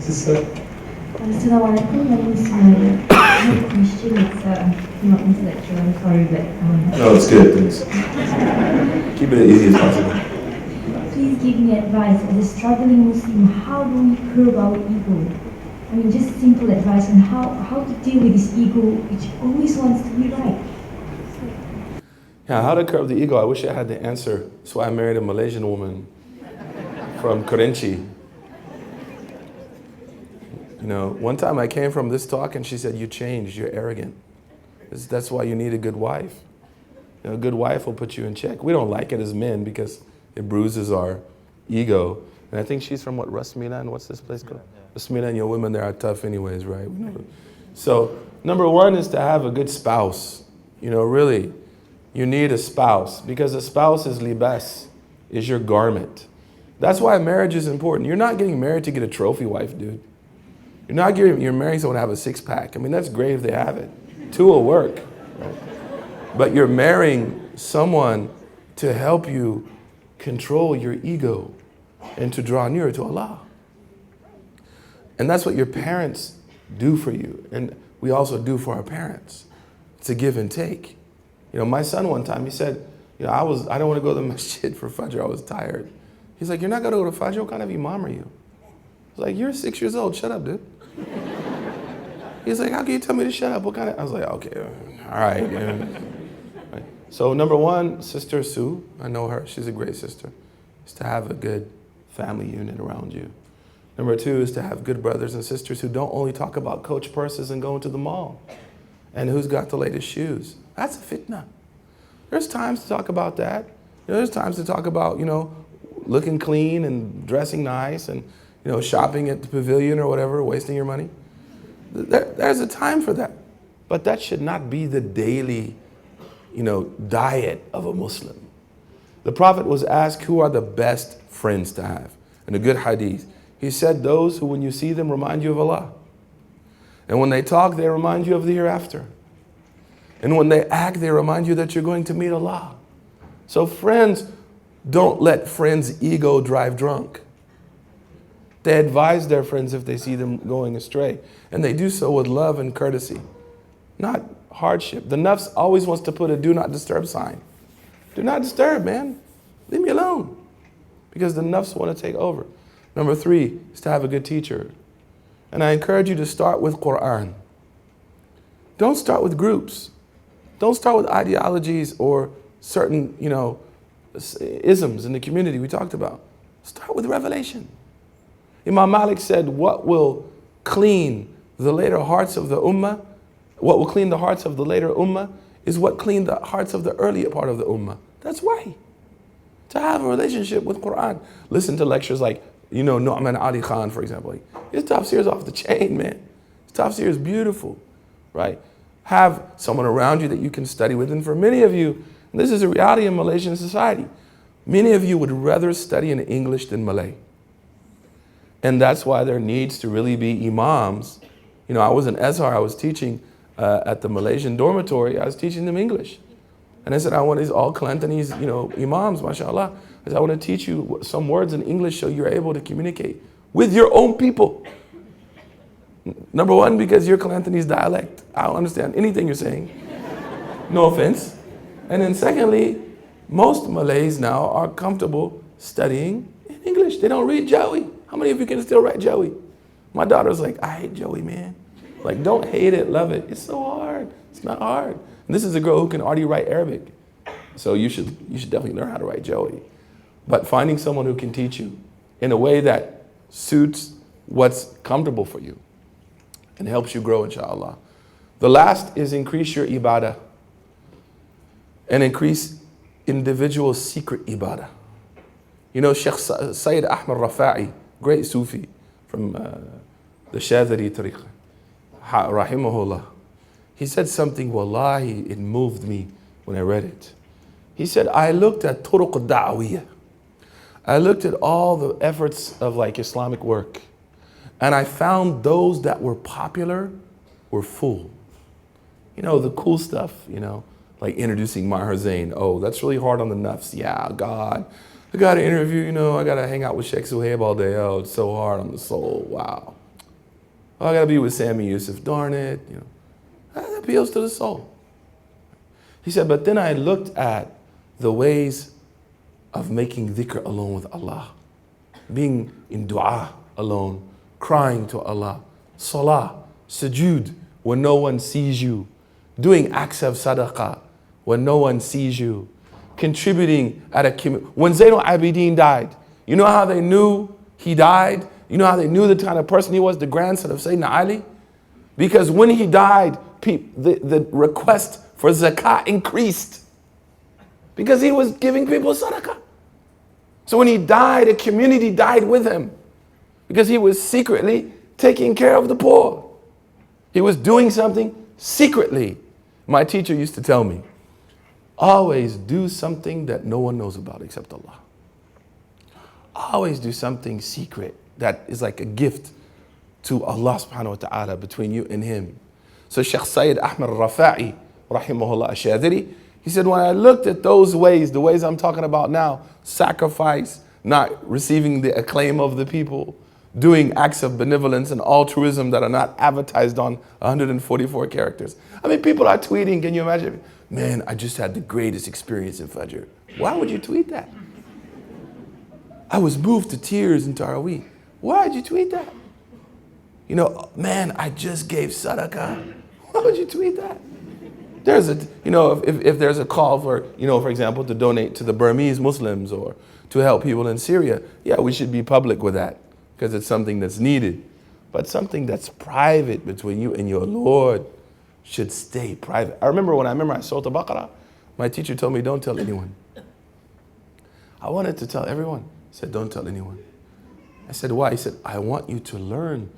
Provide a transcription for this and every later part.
Sister. Assalamualaikum, my name is Suhaib. I have a question. It's not intellectual. I'm sorry, but No, it's good. Thanks. Keep it as easy as possible. please give me advice as a struggling Muslim. How do we curb our ego? I mean, just simple advice on how to deal with this ego, which always wants to be right. Yeah, how to curb the ego? I wish I had the answer. That's why I married a Malaysian woman from Kerinci. You know, one time I came from this talk and she said, "You changed, you're arrogant. That's why you need a good wife. You know, a good wife will put you in check." We don't like it as men because it bruises our ego. And I think she's from what, Rasmina, and what's this place called? Rasmina, and your women there are tough anyways, right? So, number one is to have a good spouse. You know, really, you need a spouse because a spouse is libas, is your garment. That's why marriage is important. You're not getting married to get a trophy wife, dude. You're marrying someone to have a six-pack. I mean, that's great if they have it. Two will work, right? But you're marrying someone to help you control your ego and to draw nearer to Allah. And that's what your parents do for you. And we also do for our parents. It's a give and take. You know, my son one time, he said, you know, I don't want to go to the masjid for Fajr. I was tired. He's like, "You're not going to go to Fajr? What kind of imam are you?" I was like, "You're 6 years old. Shut up, dude." He's like, "How can you tell me to shut up? What kind of?" I was like, "Okay, all right." Yeah. Right. So number one, Sister Sue, I know her. She's a great sister. Is to have a good family unit around you. Number two is to have good brothers and sisters who don't only talk about Coach purses and going to the mall and who's got the latest shoes. That's a fitna. There's times to talk about that. You know, there's times to talk about, you know, looking clean and dressing nice and, you know, shopping at the pavilion or whatever, wasting your money. There's a time for that. But that should not be the daily, you know, diet of a Muslim. The Prophet was asked, who are the best friends to have? In a good hadith, he said, those who when you see them remind you of Allah. And when they talk, they remind you of the hereafter. And when they act, they remind you that you're going to meet Allah. So friends, don't let friends' ego drive drunk. They advise their friends if they see them going astray. And they do so with love and courtesy, not hardship. The nafs always wants to put a do not disturb sign. Do not disturb, man. Leave me alone. Because the nafs want to take over. Number three is to have a good teacher. And I encourage you to start with Quran. Don't start with groups. Don't start with ideologies or certain, you know, isms in the community we talked about. Start with revelation. Imam Malik said, what will clean the later hearts of the ummah, what will clean the hearts of the later ummah is what cleaned the hearts of the earlier part of the ummah. That's why. To have a relationship with Quran. Listen to lectures like, you know, Nu'man Ali Khan, for example. His tafsir is off the chain, man. His tafsir is beautiful, right? Have someone around you that you can study with. And for many of you, and this is a reality in Malaysian society, many of you would rather study in English than Malay. And that's why there needs to really be imams. You know, I was in Azhar, I was teaching at the Malaysian dormitory, I was teaching them English. And I said, I want these all Kelantanese, you know, imams, mashallah. I said, I want to teach you some words in English so you're able to communicate with your own people. Number one, because you're Kelantanese dialect. I don't understand anything you're saying. No offense. And then secondly, most Malays now are comfortable studying in English. They don't read Jawi. How many of you can still write Jawi? My daughter's like, I hate Jawi, man. Like, don't hate it, love it. It's so hard. It's not hard. And this is a girl who can already write Arabic. So you should definitely learn how to write Jawi. But finding someone who can teach you in a way that suits what's comfortable for you and helps you grow, inshallah. The last is increase your ibadah and increase individual secret ibadah. You know, Sheikh Sayyid Ahmad Rafa'i, great Sufi from the Shadhari Tariqah, rahimahullah. He said something, wallahi, it moved me when I read it. He said, I looked at turuq al-da'wiyah. I looked at all the efforts of like Islamic work, and I found those that were popular were full. You know, the cool stuff, you know, like introducing Maher Zain. Oh, that's really hard on the nafs. Yeah, God. I got to interview, you know, I got to hang out with Sheikh Suhaib all day. Oh, it's so hard on the soul. Wow. Oh, I got to be with Sammy Yusuf. Darn it. That appeals to the soul. He said, but then I looked at the ways of making dhikr alone with Allah. Being in dua alone, crying to Allah. Salah, sujood, when no one sees you. Doing acts of sadaqah, when no one sees you. Contributing at a community. When Zainul Abidin died, you know how they knew he died? You know how they knew the kind of person he was, the grandson of Sayyidina Ali? Because when he died, the request for zakah increased. Because he was giving people sadaqah. So when he died, a community died with him. Because he was secretly taking care of the poor. He was doing something secretly. My teacher used to tell me, always do something that no one knows about except Allah. Always do something secret that is like a gift to Allah subhanahu wa ta'ala between you and him. So Shaykh Sayyid Ahmad Rafa'i, rahimahullah Ashadiri, he said, when I looked at those ways, the ways I'm talking about now, sacrifice, not receiving the acclaim of the people, doing acts of benevolence and altruism that are not advertised on 144 characters. I mean, people are tweeting, can you imagine? Man, I just had the greatest experience in Fajr. Why would you tweet that? I was moved to tears in Taraweeh. Why did you tweet that? Man, I just gave sadaqah. Why would you tweet that? There's if there's a call for, for example, to donate to the Burmese Muslims or to help people in Syria, yeah, we should be public with that because it's something that's needed. But something that's private between you and your Lord should stay private. I remember when I memorized Surah Al-Baqarah, my teacher told me, don't tell anyone. I wanted to tell everyone. He said, don't tell anyone. I said, why? He said, I want you to learn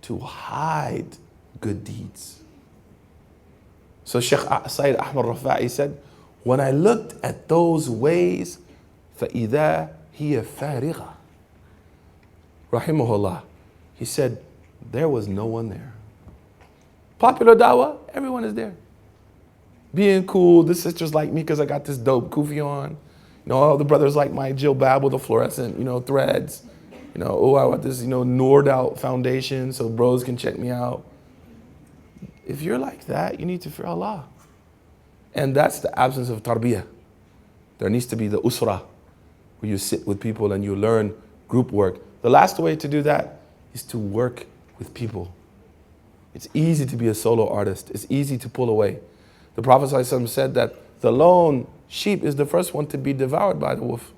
to hide good deeds. So Shaykh Sayyid Ahmad Rafa'i said, when I looked at those ways, فَإِذَا هِيَ فَارِغَةٌ. Rahimahullah. He said, there was no one there. Popular dawah, everyone is there. Being cool, the sisters like me because I got this dope kufi on. All the brothers like my jilbab with the fluorescent, threads. Oh, I want this, Noored out foundation so bros can check me out. If you're like that, you need to fear Allah. And that's the absence of tarbiyah. There needs to be the usra, where you sit with people and you learn group work. The last way to do that is to work with people. It's easy to be a solo artist. It's easy to pull away. The Prophet ﷺ said that the lone sheep is the first one to be devoured by the wolf.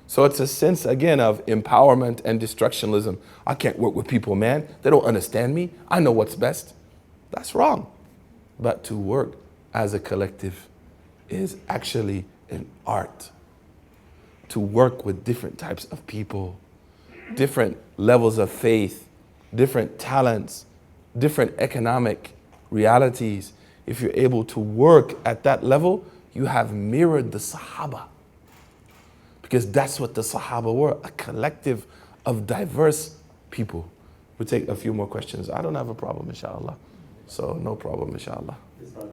So it's a sense, again, of empowerment and destructionism. I can't work with people, man. They don't understand me. I know what's best. That's wrong. But to work as a collective is actually an art. To work with different types of people, different levels of faith, different talents, different economic realities. If you're able to work at that level, you have mirrored the Sahaba. Because that's what the Sahaba were, a collective of diverse people. We'll take a few more questions. I don't have a problem, inshallah. So no problem, inshallah.